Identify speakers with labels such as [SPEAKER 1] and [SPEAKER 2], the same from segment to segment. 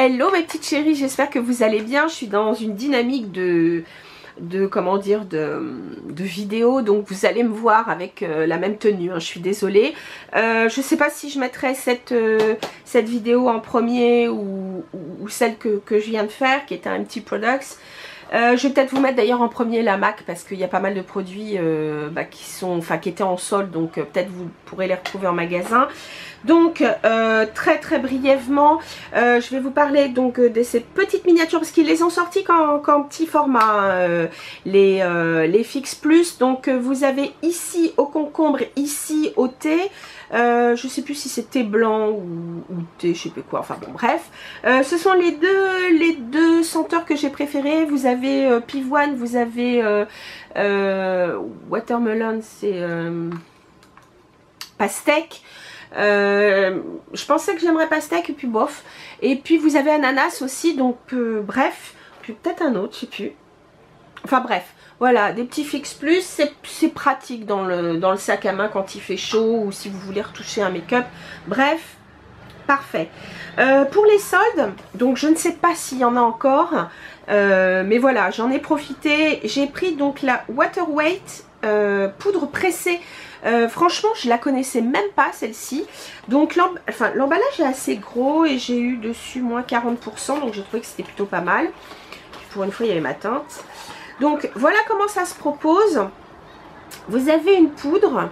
[SPEAKER 1] Hello mes petites chéries, j'espère que vous allez bien. Je suis dans une dynamique de comment dire, de vidéo, donc vous allez me voir avec la même tenue, hein, je suis désolée. Je sais pas si je mettrai cette vidéo en premier ou celle que je viens de faire, qui était un petit products. Je vais peut-être vous mettre d'ailleurs en premier la MAC parce qu'il y a pas mal de produits qui étaient en solde, donc peut-être vous pourrez les retrouver en magasin. Donc très brièvement, je vais vous parler donc de ces petites miniatures parce qu'ils les ont sortis qu'en petit format, les Fix Plus. Donc vous avez ici au concombre, ici au thé. Je sais plus si c'est thé blanc ou thé, je sais plus quoi, enfin bon bref. Ce sont les deux senteurs que j'ai préférées. Vous avez pivoine, vous avez watermelon, c'est pastèque. Je pensais que j'aimerais pastèque et puis bof. Et puis vous avez ananas aussi, donc bref, puis peut-être un autre, je sais plus. Enfin bref. Voilà, des petits Fix Plus, c'est pratique dans le sac à main quand il fait chaud ou si vous voulez retoucher un make-up. Bref, parfait. Pour les soldes, donc je ne sais pas s'il y en a encore, mais voilà, j'en ai profité. J'ai pris donc la Water Weight poudre pressée. Franchement, je la connaissais même pas celle-ci. Donc l'emballage est assez gros et j'ai eu dessus moins 40%, donc j'ai trouvé que c'était plutôt pas mal. Pour une fois, il y avait ma teinte. Donc voilà comment ça se propose. Vous avez une poudre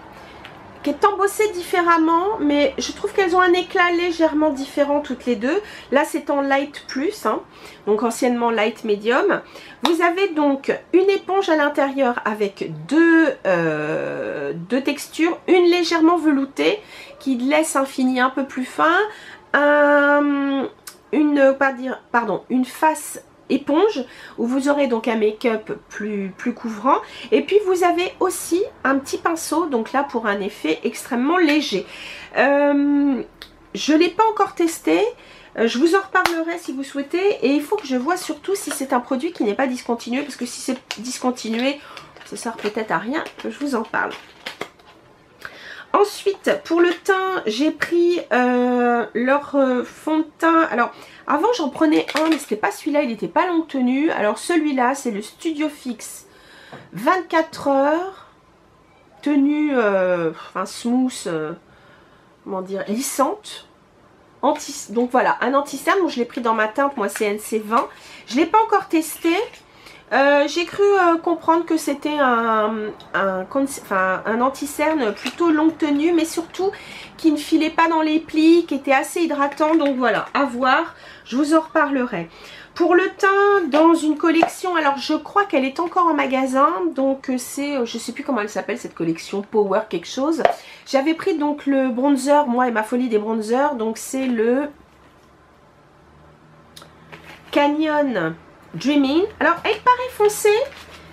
[SPEAKER 1] qui est embossée différemment, mais je trouve qu'elles ont un éclat légèrement différent toutes les deux. Là c'est en light plus, hein, donc anciennement light medium. Vous avez donc une éponge à l'intérieur avec deux textures, une légèrement veloutée qui laisse un fini un peu plus fin, une face éponge où vous aurez donc un make-up plus couvrant, et puis vous avez aussi un petit pinceau, donc là pour un effet extrêmement léger. Je l'ai pas encore testé, je vous en reparlerai si vous souhaitez, et il faut que je vois surtout si c'est un produit qui n'est pas discontinué, parce que si c'est discontinué ça sert peut-être à rien que je vous en parle. Ensuite, pour le teint, j'ai pris leur fond de teint. Alors, avant, j'en prenais un, mais c'était pas celui-là, il n'était pas longue tenue. Alors, celui-là, c'est le Studio Fix 24 heures. Tenue, smooth, comment dire, lissante. Donc, voilà, un anti-cerne. Donc, je l'ai pris dans ma teinte, moi, c'est NC20. Je ne l'ai pas encore testé. J'ai cru comprendre que c'était un anti-cerne plutôt longue tenue, mais surtout qui ne filait pas dans les plis, qui était assez hydratant. Donc voilà, à voir, je vous en reparlerai. Pour le teint, dans une collection, alors je crois qu'elle est encore en magasin, donc c'est, je sais plus comment elle s'appelle cette collection, Power quelque chose. J'avais pris donc le bronzer, moi et ma folie des bronzers, donc c'est le Canyon Dreaming. Alors elle paraît foncée,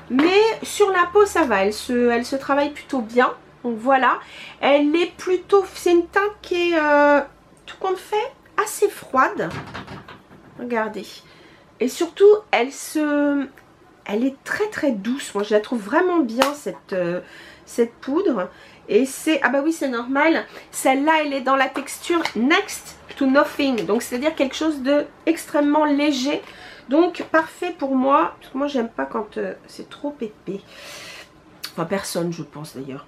[SPEAKER 1] mais sur la peau ça va, elle se travaille plutôt bien. Donc voilà, elle est plutôt, c'est une teinte qui est tout compte fait assez froide. Regardez, et surtout elle est très douce. Moi je la trouve vraiment bien cette poudre. Et c'est, ah bah oui c'est normal, celle-là elle est dans la texture Next to Nothing, donc c'est à dire quelque chose de extrêmement léger. Donc parfait pour moi, parce que moi j'aime pas quand c'est trop épais. Enfin personne je pense d'ailleurs.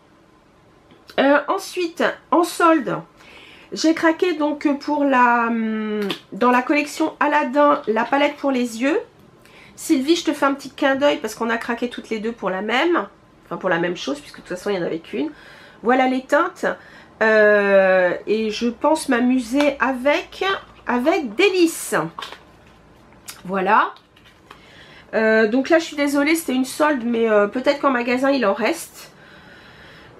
[SPEAKER 1] Ensuite, en solde, j'ai craqué donc pour dans la collection Aladdin, la palette pour les yeux. Sylvie, je te fais un petit clin d'œil parce qu'on a craqué toutes les deux pour la même. Enfin pour la même chose, puisque de toute façon il n'y en avait qu'une. Voilà les teintes. Et je pense m'amuser avec Délice. Voilà. Donc là je suis désolée, c'était une solde, mais peut-être qu'en magasin il en reste.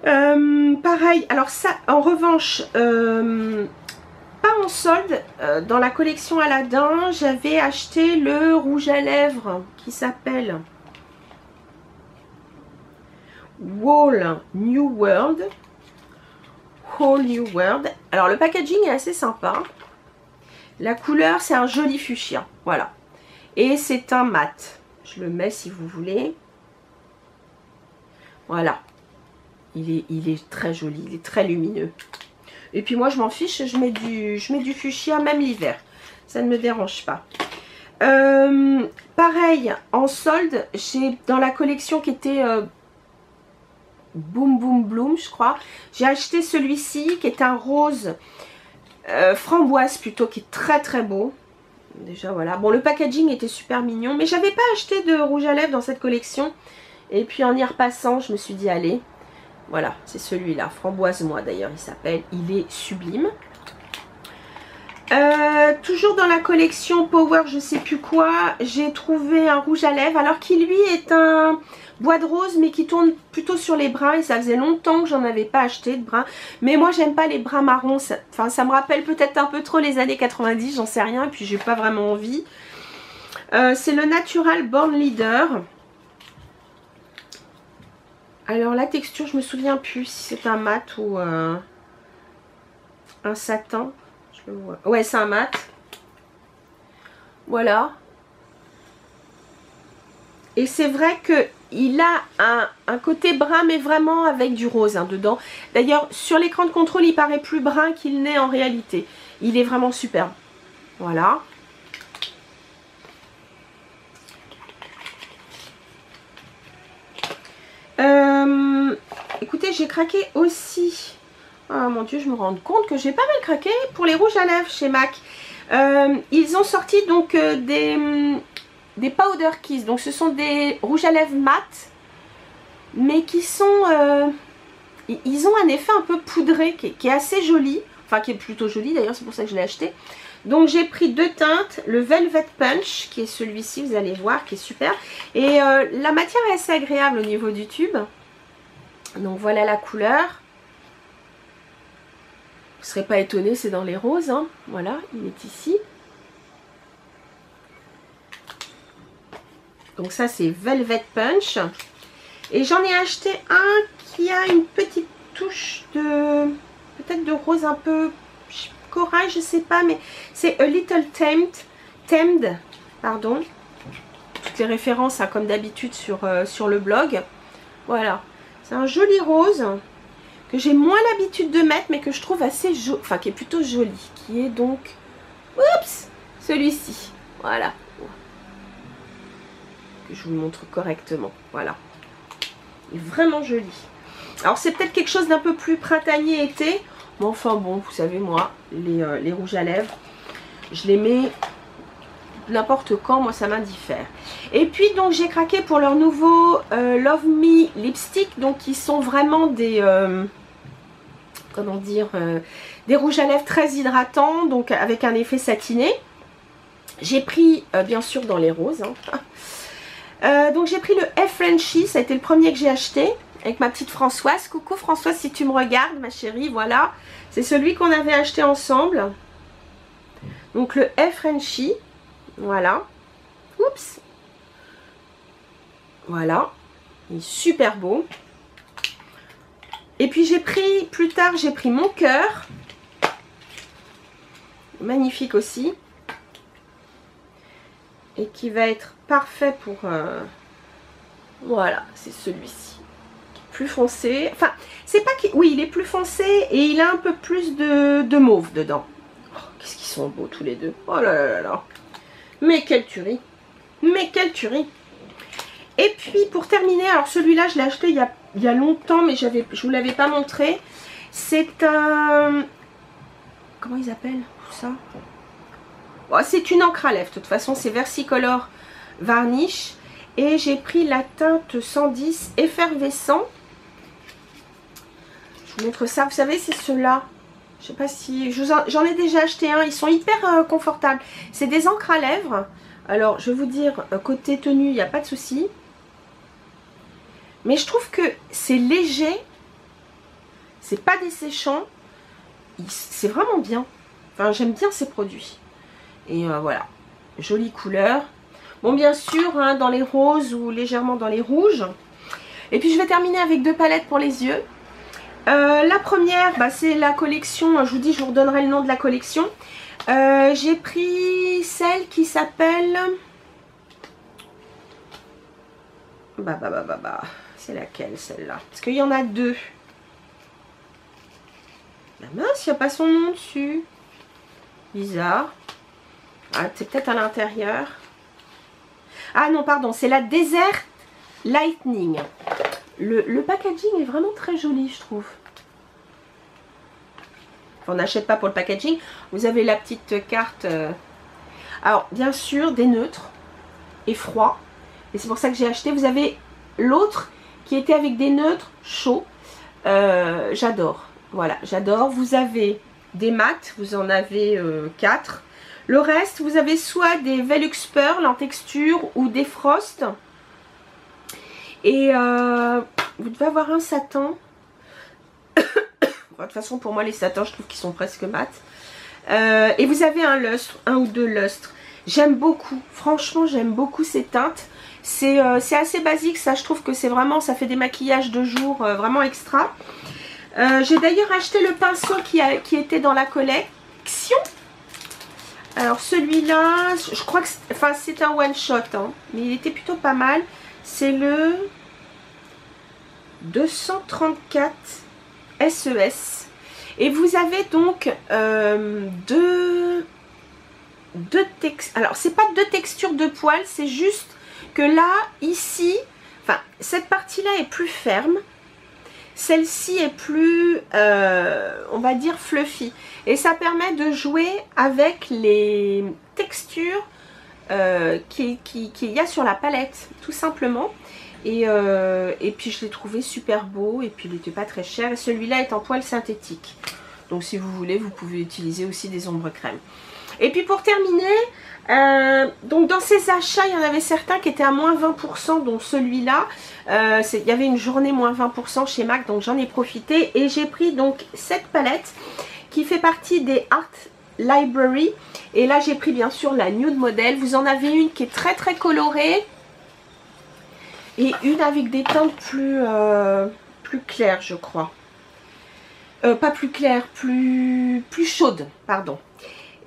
[SPEAKER 1] Pareil, alors ça en revanche pas en solde, dans la collection Aladdin j'avais acheté le rouge à lèvres qui s'appelle Whole New World. Alors le packaging est assez sympa, la couleur c'est un joli fuchsia, voilà. Et c'est un mat. Je le mets si vous voulez. Voilà. Il est très joli, il est très lumineux. Et puis moi je m'en fiche, je mets du fuchsia même l'hiver. Ça ne me dérange pas. Pareil, en solde, j'ai dans la collection qui était Boom Boom Bloom, je crois. J'ai acheté celui-ci qui est un rose framboise plutôt, qui est très très beau. Déjà voilà. Bon, le packaging était super mignon, mais j'avais pas acheté de rouge à lèvres dans cette collection. Et puis en y repassant, je me suis dit allez, voilà, c'est celui-là, framboise moi d'ailleurs il s'appelle, il est sublime. Toujours dans la collection Power je sais plus quoi, j'ai trouvé un rouge à lèvres, alors qui lui est un bois de rose mais qui tourne plutôt sur les bruns, et ça faisait longtemps que j'en avais pas acheté de bruns, mais moi j'aime pas les bruns marrons, ça me rappelle peut-être un peu trop les années 90, j'en sais rien, et puis j'ai pas vraiment envie. C'est le Natural Born Leader. Alors la texture je me souviens plus si c'est un mat ou un satin. Je le vois. Ouais, c'est un mat. Voilà. Et c'est vrai que il a un côté brun, mais vraiment avec du rose hein, dedans. D'ailleurs, sur l'écran de contrôle, il paraît plus brun qu'il n'est en réalité. Il est vraiment superbe. Voilà. Écoutez, j'ai craqué aussi. Oh mon dieu, je me rends compte que j'ai pas mal craqué pour les rouges à lèvres chez MAC. Ils ont sorti donc des Powder Kiss. Donc ce sont des rouges à lèvres mat, mais qui sont... ils ont un effet un peu poudré qui est assez joli. Enfin, qui est plutôt joli d'ailleurs, c'est pour ça que je l'ai acheté. Donc j'ai pris deux teintes, le Velvet Punch, qui est celui-ci, vous allez voir, qui est super. Et la matière est assez agréable au niveau du tube. Donc voilà la couleur. Vous ne serez pas étonnés, c'est dans les roses. Hein. Voilà, il est ici. Donc ça c'est Velvet Punch. Et j'en ai acheté un qui a une petite touche de... peut-être de rose un peu corail, je sais pas, mais c'est A Little Tamed, pardon. Toutes les références, hein, comme d'habitude sur le blog. Voilà. C'est un joli rose que j'ai moins l'habitude de mettre, mais que je trouve assez joli, enfin qui est plutôt joli, qui est donc, oups, celui-ci, voilà, que je vous montre correctement, voilà, il est vraiment joli. Alors c'est peut-être quelque chose d'un peu plus printanier été, mais enfin bon, vous savez moi, les rouges à lèvres, je les mets n'importe quand, moi ça m'indiffère. Et puis donc j'ai craqué pour leur nouveau Love Me lipstick, donc qui sont vraiment des comment dire, des rouges à lèvres très hydratants, donc avec un effet satiné. J'ai pris bien sûr dans les roses hein. Donc j'ai pris le F Frenchy, ça a été le premier que j'ai acheté avec ma petite Françoise. Coucou Françoise si tu me regardes ma chérie, voilà, c'est celui qu'on avait acheté ensemble. Donc le F Frenchy, voilà, oups, voilà, il est super beau. Et puis j'ai pris, plus tard j'ai pris Mon Cœur, magnifique aussi, et qui va être parfait pour, voilà, c'est celui-ci, plus foncé, enfin c'est pas qu'il, oui il est plus foncé et il a un peu plus de mauve dedans. Oh, qu'est-ce qu'ils sont beaux tous les deux, oh là là là là, mais quelle tuerie, mais quelle tuerie. Et puis pour terminer, alors celui-là je l'ai acheté il y a longtemps, mais je ne vous l'avais pas montré. C'est un... comment ils appellent ça? Oh, c'est une encre à lèvres, de toute façon c'est Versicolor Varnish. Et j'ai pris la teinte 110 effervescent. Je vous montre ça, vous savez c'est ceux-là. Je sais pas si... j'en ai déjà acheté un, ils sont hyper confortables. C'est des encres à lèvres. Alors je vais vous dire, côté tenue, il n'y a pas de souci. Mais je trouve que c'est léger, c'est pas desséchant, c'est vraiment bien. Enfin, j'aime bien ces produits. Et voilà, jolie couleur. Bon, bien sûr, hein, dans les roses ou légèrement dans les rouges. Et puis, je vais terminer avec deux palettes pour les yeux. La première, bah, c'est la collection, je vous dis, je vous redonnerai le nom de la collection. J'ai pris celle qui s'appelle... c'est laquelle celle-là? Parce qu'il y en a deux. La mince, il n'y a pas son nom dessus. Bizarre. Ah, c'est peut-être à l'intérieur. Ah non, pardon, c'est la Desert Lightning. Le packaging est vraiment très joli, je trouve. On n'achète pas pour le packaging. Vous avez la petite carte. Alors, bien sûr, des neutres et froids. Et c'est pour ça que j'ai acheté. Vous avez l'autre qui était avec des neutres chauds. J'adore. Voilà, j'adore. Vous avez des mats. Vous en avez 4. Le reste, vous avez soit des Velux Pearl en texture ou des Frost. Et vous devez avoir un satin. De toute façon, pour moi, les satins, je trouve qu'ils sont presque mat. Et vous avez un lustre, un ou deux lustres. J'aime beaucoup, franchement, j'aime beaucoup ces teintes. C'est assez basique, ça, je trouve que c'est vraiment, ça fait des maquillages de jour vraiment extra. J'ai d'ailleurs acheté le pinceau qui était dans la collection. Alors, celui-là, je crois que c'est un one-shot, hein, mais il était plutôt pas mal. C'est le 234 SES. Et vous avez donc deux textures. Alors, c'est pas deux textures de poils, c'est juste que là, ici, enfin, cette partie-là est plus ferme. Celle-ci est plus, on va dire, fluffy. Et ça permet de jouer avec les textures qu'il y a sur la palette, tout simplement. Et puis je l'ai trouvé super beau. Et puis il n'était pas très cher. Et celui-là est en poil synthétique. Donc si vous voulez, vous pouvez utiliser aussi des ombres crème. Et puis pour terminer, donc dans ces achats, il y en avait certains qui étaient à moins 20%, dont celui-là. Il y avait une journée moins 20% chez MAC, donc j'en ai profité. Et j'ai pris donc cette palette qui fait partie des Art Library. Et là j'ai pris bien sûr la Nude Model. Vous en avez une qui est très très colorée. Et une avec des teintes plus claires, je crois. Pas plus claires, plus chaudes, pardon.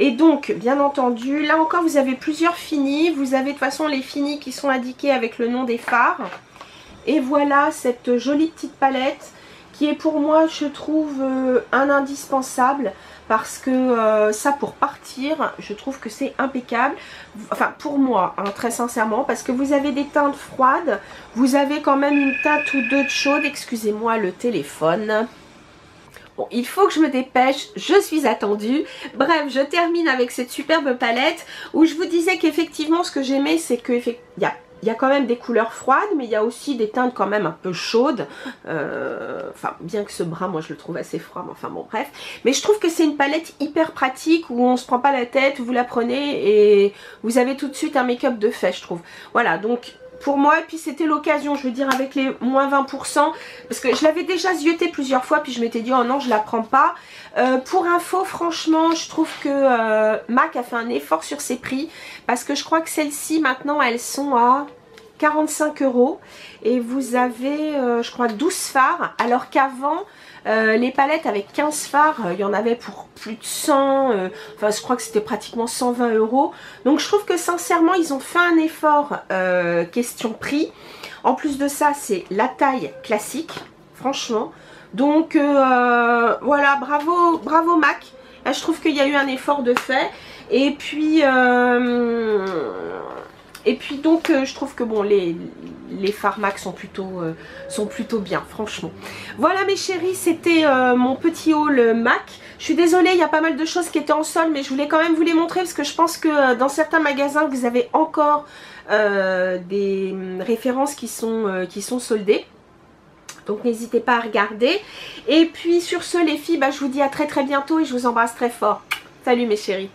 [SPEAKER 1] Et donc, bien entendu, là encore, vous avez plusieurs finis. Vous avez de toute façon les finis qui sont indiqués avec le nom des fards. Et voilà cette jolie petite palette qui est pour moi, je trouve, un indispensable. Parce que ça, pour partir, je trouve que c'est impeccable. Enfin, pour moi, hein, très sincèrement. Parce que vous avez des teintes froides. Vous avez quand même une teinte ou deux de chaude. Excusez-moi le téléphone. Bon, il faut que je me dépêche, je suis attendue. Bref, je termine avec cette superbe palette où je vous disais qu'effectivement, ce que j'aimais, c'est qu'il y a quand même des couleurs froides, mais il y a aussi des teintes quand même un peu chaudes. Enfin, bien que ce brun, moi, je le trouve assez froid, mais enfin bon, bref. Mais je trouve que c'est une palette hyper pratique où on se prend pas la tête, vous la prenez et vous avez tout de suite un make-up de fait, je trouve. Voilà, donc pour moi, et puis c'était l'occasion, je veux dire, avec les moins 20%, parce que je l'avais déjà zioté plusieurs fois, puis je m'étais dit, oh non, je la prends pas. Pour info, franchement, je trouve que MAC a fait un effort sur ses prix, parce que je crois que celles-ci, maintenant, elles sont à 45 €, et vous avez, je crois, 12 fards, alors qu'avant, les palettes avec 15 fards, il y en avait pour plus de 100, enfin je crois que c'était pratiquement 120 €. Donc je trouve que sincèrement ils ont fait un effort question prix. En plus de ça, c'est la taille classique, franchement. Donc voilà, bravo MAC. Là, je trouve qu'il y a eu un effort de fait. Et puis donc je trouve que bon les fards MAC sont plutôt bien, franchement. Voilà mes chéris, c'était mon petit haul MAC. Je suis désolée, il y a pas mal de choses qui étaient en solde, mais je voulais quand même vous les montrer parce que je pense que dans certains magasins vous avez encore des références qui sont soldées. Donc n'hésitez pas à regarder. Et puis sur ce les filles, bah, je vous dis à très très bientôt et je vous embrasse très fort. Salut mes chéris.